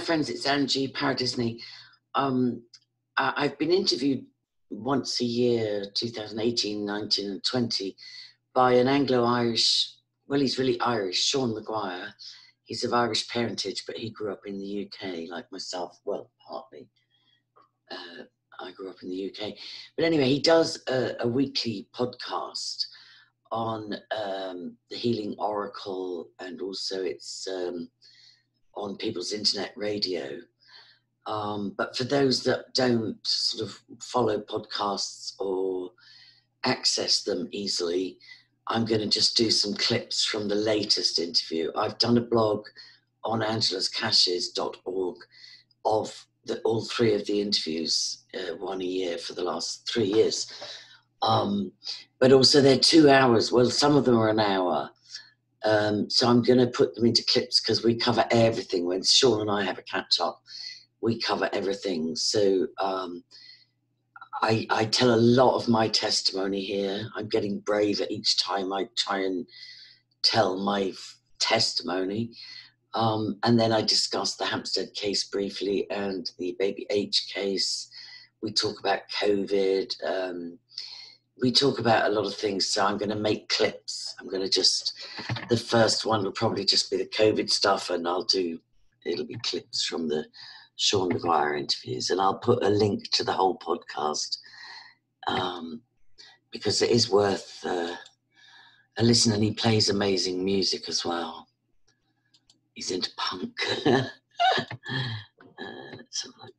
friends, it's Angie, Paradisney. I've been interviewed once a year, 2018, 19 and 20, by an Anglo-Irish, well, he's really Irish, Sean Maguire. He's of Irish parentage, but he grew up in the UK, like myself, well, partly. I grew up in the UK. But anyway, he does a weekly podcast on the Healing Oracle, and also it's on people's internet radio. But for those that don't sort of follow podcasts or access them easily, I'm going to just do some clips from the latest interview. I've done a blog on angelascaches.org of all three of the interviews, one a year for the last 3 years. But also they're 2 hours. Well, some of them are an hour. So I'm going to put them into clips because we cover everything. When Sean and I have a catch up, we cover everything. So I tell a lot of my testimony here. I'm getting braver each time I try and tell my testimony. And then I discuss the Hampstead case briefly and the baby H case. We talk about COVID. We talk about a lot of things. So I'm going to make clips. I'm going to the first one will probably just be the COVID stuff, and it'll be clips from the Sean Maguire interviews, and I'll put a link to the whole podcast because it is worth a listen. And he plays amazing music as well. He's into punk. Let's have a look.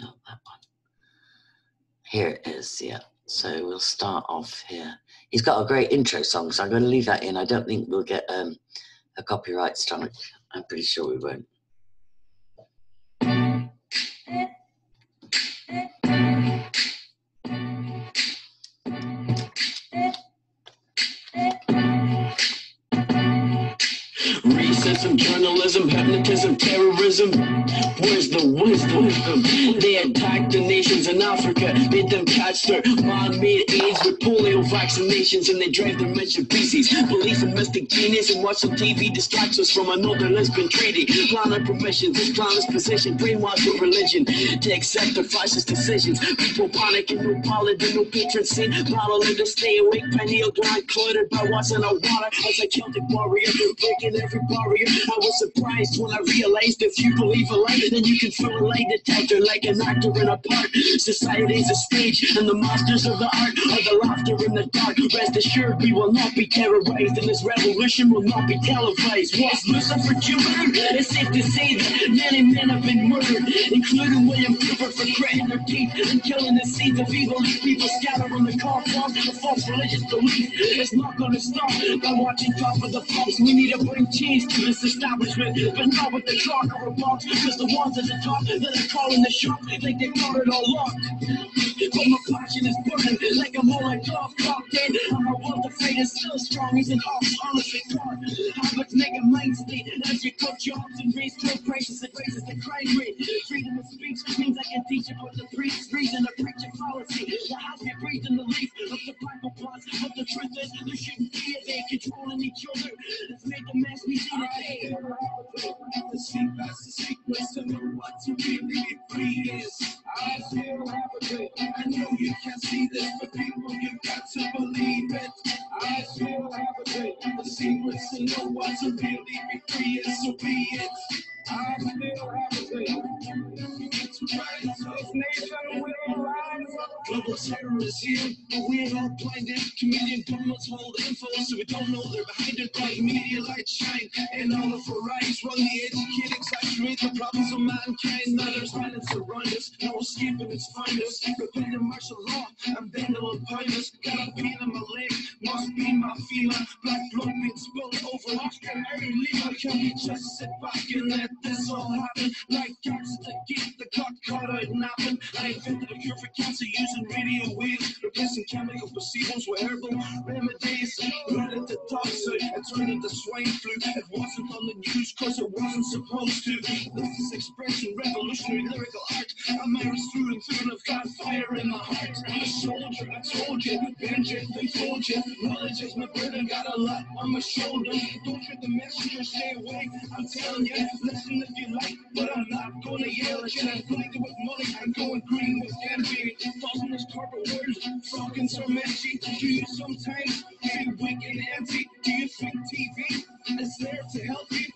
Not that one. Here it is, yeah. So we'll start off here. He's got a great intro song, so I'm going to leave that in. I don't think we'll get a copyright strike. I'm pretty sure we won't. Racism, journalism, hypnotism, terrorism. Where's the wisdom? They attacked the nations in Africa, made them catch their man-made AIDS with polio vaccinations, and they drive their mission feces. Belief in mystic genius and watch on TV distracts us from another Lisbon treaty. Planet permission, this planet's position, brainwash with religion to accept their fascist decisions. People panic and no paladin, no patron saint, battling to stay awake, pineal gland cluttered by what's in our water. As a Celtic warrior, breaking every barrier. I was surprised when I realized if you believe a lie, then you can throw a lie detector like an actor in a part. Society's a stage, and the masters of the art are the laughter in the dark. Rest assured, we will not be terrorized, and this revolution will not be televised. Was Lucifer Jupiter? It's safe to say that many men have been murdered, including William Cooper, for gritting their teeth and killing the seeds of evil. These people scatter on the compound of false religious belief. It's not going to stop by watching top of the pops. We need to bring change to this establishment, but not with the clock or a box, because the ones at the top that are calling the shop think they got it all locked. But my passion is burning like a Molotov cocktail, and my will to fate is still strong as an ox, honestly part. Habits make a mind state as you cut jobs and raise drug prices, it raises the crime rate. Freedom of speech means I can teach about the priest's reason to preach a policy that has me breathing the leaf of tobacco plants. But the truth is, there shouldn't be a day controlling each other. It's made the mess we see today. The sheep has the secrets to know what to really be free is. I still have a day. I know you can't see this, but people, you got to believe it. I still have a day. The secrets to know what to really be free is, so be it. I still have a day. This nation will rise up. Global terror is here, but we ain't all blinded. Comedian governments hold info, so we don't know they're behind it. By media light shine, and all of our rights. Wrongly educated, exaggerate the problems of mankind. Now there's violence around us, no escaping its finest. Defending martial law, I'm vandal and pineless. Got a pain in my leg, must be my feeling. Black blood being spilled over Oscar Mary Lee. Can we just sit back and let this all happen? Like cats to get the clock caught out napping. I invented a cure for cancer using radio waves, replacing chemical placebos with herbal remedies. Rooted the toxic and turned into swine flu. It wasn't on the news cause it wasn't supposed to. This is expression, revolutionary lyrical art. I'm Irish through and through and I've got fire in my heart. I'm a soldier, I told you, vengeance, they told you. Knowledge is my burden, got a lot on my shoulders. Don't treat the messenger, stay away. I'm telling you, listen if you like, but I'm not gonna yell at you. I'm playing with money, I'm going green with envy. Tossing this carpet words, talking so messy. Do you sometimes feel weak and empty? Do you think TV is there to help you?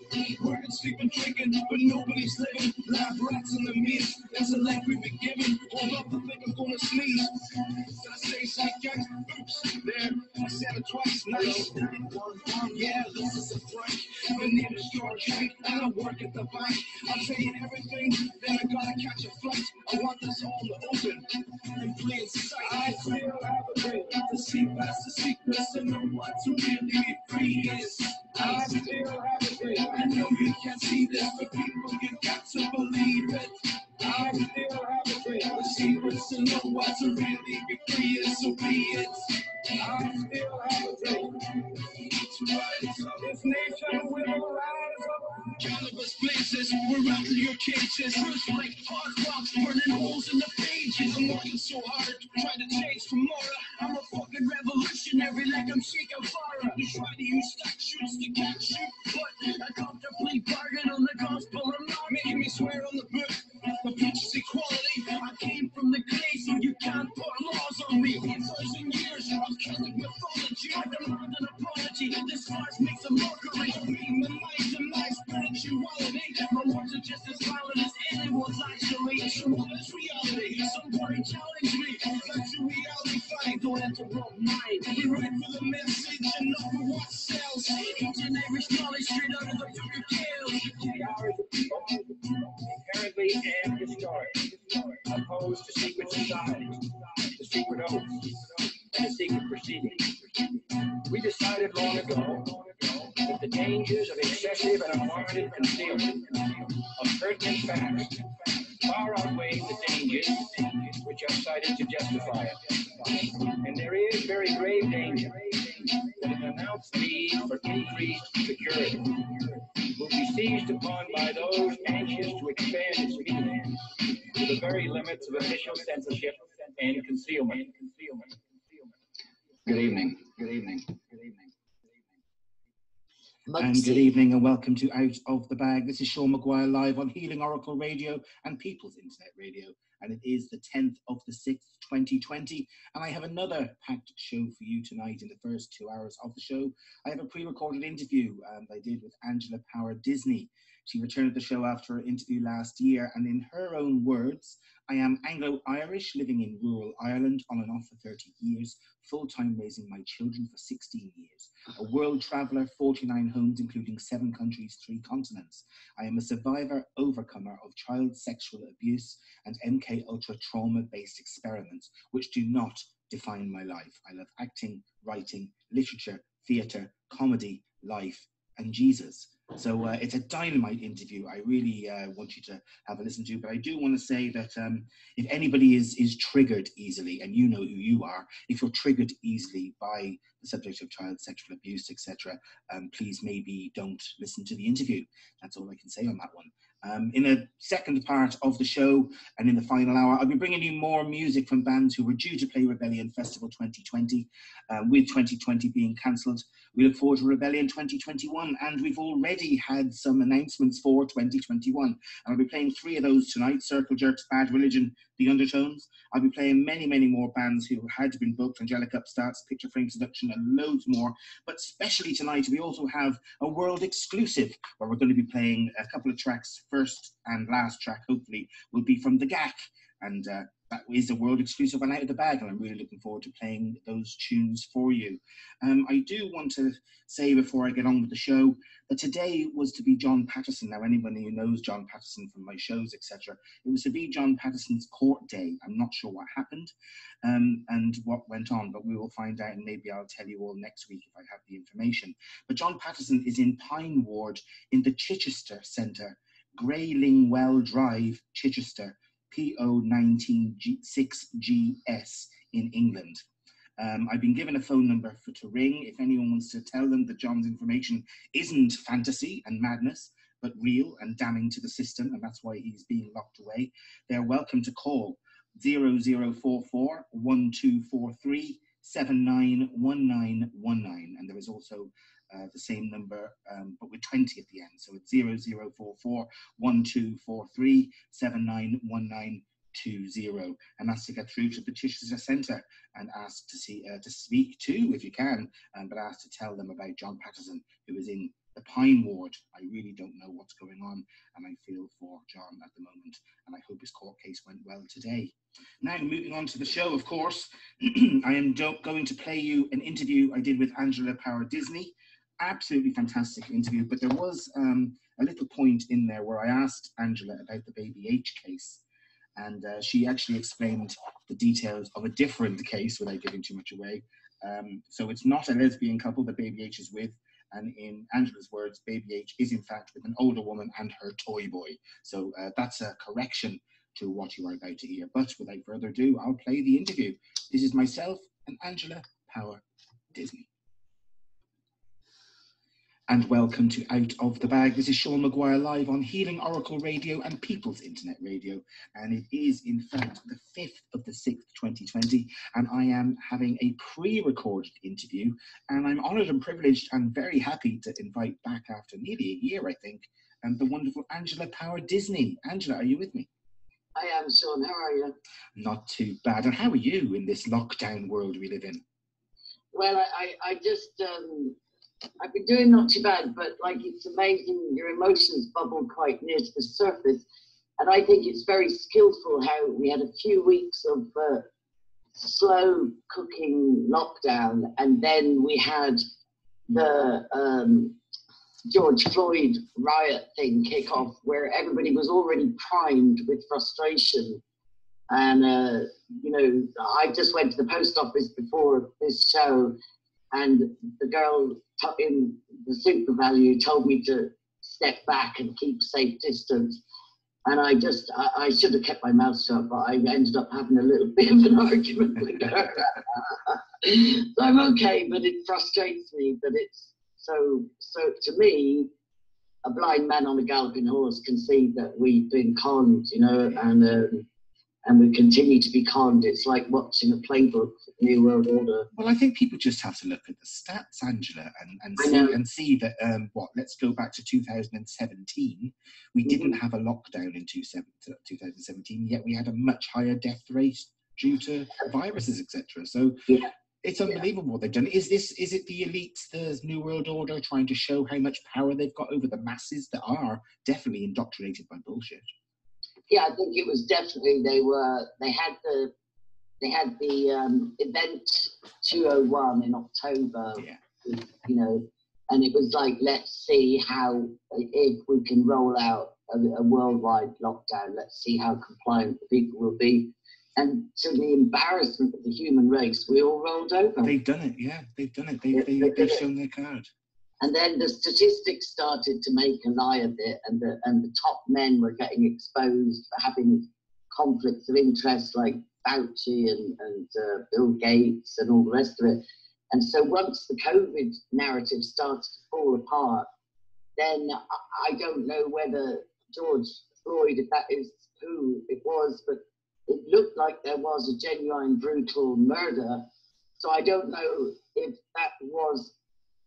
Working, sleeping, drinking, but nobody's living. Lab rats in the meat, that's the life we've been given. Hold up, I think I'm gonna sneeze. Did I say psychic? Oops, there, I said it twice. Nice. Yeah, this is a prank. My name is George, and I work at the bank. I'll tell you everything, then I gotta catch a flight. I want this all to open in plain sight. I still have a way to see past the secrets and know what to really be free is. I still have a way. I know you can't see this, but people, you got to believe it. I still have a way to see secrets and know what to really be free is. So be it. I still have a way. This nation will rise up. Cannabis blazes, we're rattling your cages. Roots like hard rocks, burning holes in the pages. I'm working so hard, trying to change tomorrow. I'm a fucking revolutionary, like I'm Che Guevara. You try to use statutes to catch you, but I comfortably bargain on the gospel. I'm not making me swear on the book. The preaches equality. I came from the clay, so you can't put laws on me. 1,000 years of Catholic mythology, I demand an apology. This farce makes a mockery of me, my spirituality. My words are just as valid as anyone's actually. So what is reality? Somebody challenge me. That's your reality. Fine, don't enter wrong mind. We write for the message and not for what sells. Each and every knowledge straight out of the book of Tales. The hours of people, inherently and historic, opposed to secret societies, the secret oaths, and the secret proceedings. We decided long ago that the dangers of excessive and unwarranted concealment of pertinent facts far outweigh the dangers which are cited to justify it. And there is very grave danger that an announced need for increased security will be seized upon by those anxious to expand its meaning to the very limits of official censorship and concealment. Good evening. Good evening. Good evening. And good evening and welcome to Out of the Bag. This is Sean Maguire live on Healing Oracle Radio and People's Internet Radio. And it is the 10th of the 6th, 2020. And I have another packed show for you tonight in the first 2 hours of the show. I have a pre-recorded interview I did with Angela Power Disney. She returned to the show after her interview last year. And in her own words, I am Anglo-Irish, living in rural Ireland on and off for 30 years, full-time raising my children for 16 years. A world traveller, 49 homes, including 7 countries, 3 continents. I am a survivor, overcomer of child sexual abuse and MK Ultra trauma-based experiments, which do not define my life. I love acting, writing, literature, theatre, comedy, life, and Jesus. So it's a dynamite interview. I really want you to have a listen to, but I do want to say that if anybody is triggered easily, and you know who you are, if you're triggered easily by the subject of child sexual abuse, etc., please maybe don't listen to the interview. That's all I can say on that one. In the second part of the show and in the final hour, I'll be bringing you more music from bands who were due to play Rebellion Festival 2020, with 2020 being cancelled. We look forward to Rebellion 2021, and we've already had some announcements for 2021. And I'll be playing 3 of those tonight: Circle Jerks, Bad Religion, The Undertones. I'll be playing many, many more bands who had been booked: Angelic Upstarts, Picture Frame Seduction, and loads more. But especially tonight, we also have a world exclusive where we're going to be playing a couple of tracks. First and last track, hopefully, will be from The GAC. And that is a world exclusive and Out of the Bag, and I'm really looking forward to playing those tunes for you. I do want to say before I get on with the show that today was to be John Patterson. Now, anybody who knows John Patterson from my shows, etc., it was to be John Patterson's court day. I'm not sure what happened and what went on, but we will find out, and maybe I'll tell you all next week if I have the information. But John Patterson is in Pine Ward in the Chichester Centre, Greylingwell Drive, Chichester, PO196GS in England. I've been given a phone number to ring if anyone wants to tell them that John's information isn't fantasy and madness, but real and damning to the system, and that's why he's being locked away. They're welcome to call 0044 1243 791919, and there is also the same number, but with 20 at the end. So it's 0044 1243 791920, and that's to get through to the Chichester Centre and ask to speak to, if you can, but ask to tell them about John Patterson, who is in the Pine Ward. I really don't know what's going on, and I feel for John at the moment, and I hope his court case went well today. Now, moving on to the show, of course, I am going to play you an interview I did with Angela Power Disney. Absolutely fantastic interview, but there was a little point in there where I asked Angela about the Baby H case, and she actually explained the details of a different case without giving too much away. So it's not a lesbian couple that Baby H is with, and in Angela's words, Baby H is in fact with an older woman and her toy boy. So that's a correction to what you are about to hear. But without further ado, I'll play the interview. This is myself and Angela Power Disney. And welcome to Out of the Bag. This is Sean Maguire live on Healing Oracle Radio and People's Internet Radio. And it is, in fact, the 5th of the 6th, 2020. And I am having a pre-recorded interview. And I'm honoured and privileged and very happy to invite back after nearly a year, I think, the wonderful Angela Power Disney. Angela, are you with me? I am, Sean. How are you? Not too bad. And how are you in this lockdown world we live in? Well, I just... I've been doing not too bad, but like it's amazing, your emotions bubble quite near to the surface. And I think it's very skillful how we had a few weeks of slow cooking lockdown, and then we had the George Floyd riot thing kick off, where everybody was already primed with frustration. And, you know, I just went to the post office before this show, and the girl in the super value told me to step back and keep safe distance. And I should have kept my mouth shut, but I ended up having a little bit of an argument with her. So I'm okay, but it frustrates me that it's so to me, a blind man on a galloping horse can see that we've been conned, you know, and we continue to be conned. It's like watching a playbook for the New World Order. Well, I think people just have to look at the stats, Angela, and see that, let's go back to 2017. We didn't have a lockdown in 2017, yet we had a much higher death rate due to viruses, etc. So it's unbelievable what they've done. Is it the elites, the New World Order, trying to show how much power they've got over the masses that are definitely indoctrinated by bullshit? Yeah, I think it was definitely they had the event 201 in October, you know, and it was like, let's see how, if we can roll out a worldwide lockdown, let's see how compliant the people will be. And to the embarrassment of the human race, we all rolled over. They've done it, yeah, they've done it. They've shown their card. And then the statistics started to make a lie of it, and the top men were getting exposed for having conflicts of interest, like Fauci and Bill Gates and all the rest of it. And so once the COVID narrative started to fall apart, then I don't know whether George Floyd, if that is who it was, but it looked like there was a genuine brutal murder. So I don't know if that was...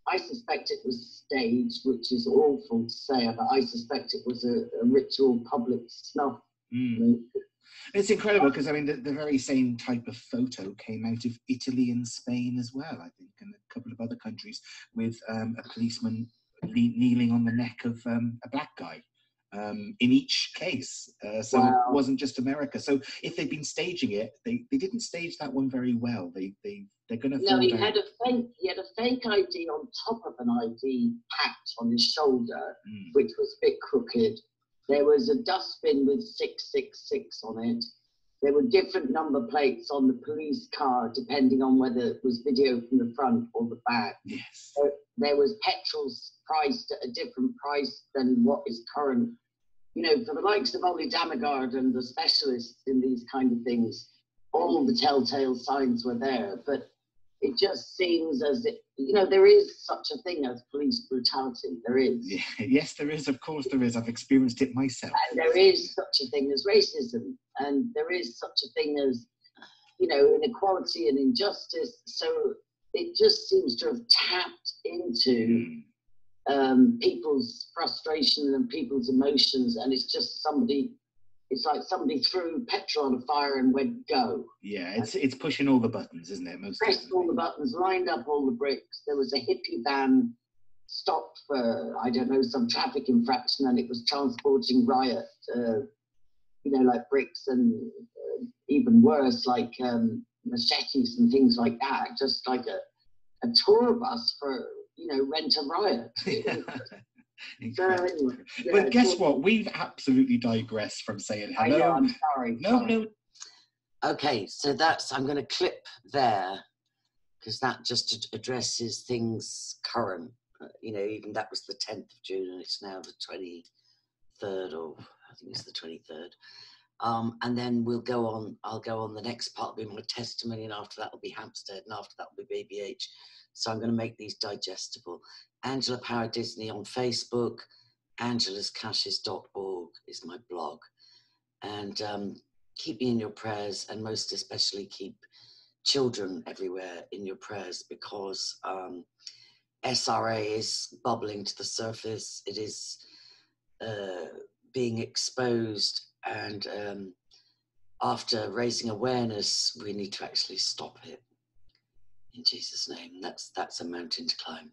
I suspect it was staged, which is awful to say, but I suspect it was a ritual public snuff. It's incredible because, I mean, the very same type of photo came out of Italy and Spain as well, I think, and a couple of other countries, with a policeman kneeling on the neck of a black guy in each case. So It wasn't just America. So if they've been staging it, they didn't stage that one very well. They're going to... No, he had a fake ID on top of an ID patch on his shoulder, which was a bit crooked. There was a dustbin with 666 on it. There were different number plates on the police car, depending on whether it was video from the front or the back. Yes. There was petrol's priced at a different price than what is current. You know, for the likes of Ollie Damagard and the specialists in these kind of things, all the telltale signs were there. But it just seems as if, you know, there is such a thing as police brutality. There is. Yeah, yes, there is. Of course there is. I've experienced it myself. And there is such a thing as racism. And there is such a thing as you know, inequality and injustice. So it just seems to have tapped into people's frustration and people's emotions, and it's just it's like somebody threw petrol on a fire and went go. Yeah, it's pushing all the buttons, isn't it? Pressed all the buttons, lined up all the bricks. There was a hippie van stopped for, I don't know, some traffic infraction, and it was transporting riot, you know, like bricks and even worse, like machetes and things like that. Just like a tour bus for, you know, rent a riot. So anyway, yeah, but guess what? We've absolutely digressed from saying hello. I know, I'm sorry. No. Okay, so I'm going to clip there because that just addresses things current. You know, even that was the 10th of June and it's now the 23rd, or I think it's the 23rd. And then I'll go on, the next part will be my testimony, and after that will be Hampstead, and after that will be BBH. So I'm going to make these digestible. Angela Power Disney on Facebook, angelascashes.org is my blog. And keep me in your prayers, and most especially keep children everywhere in your prayers, because SRA is bubbling to the surface. It is being exposed, and after raising awareness, we need to actually stop it. In Jesus' name, that's a mountain to climb.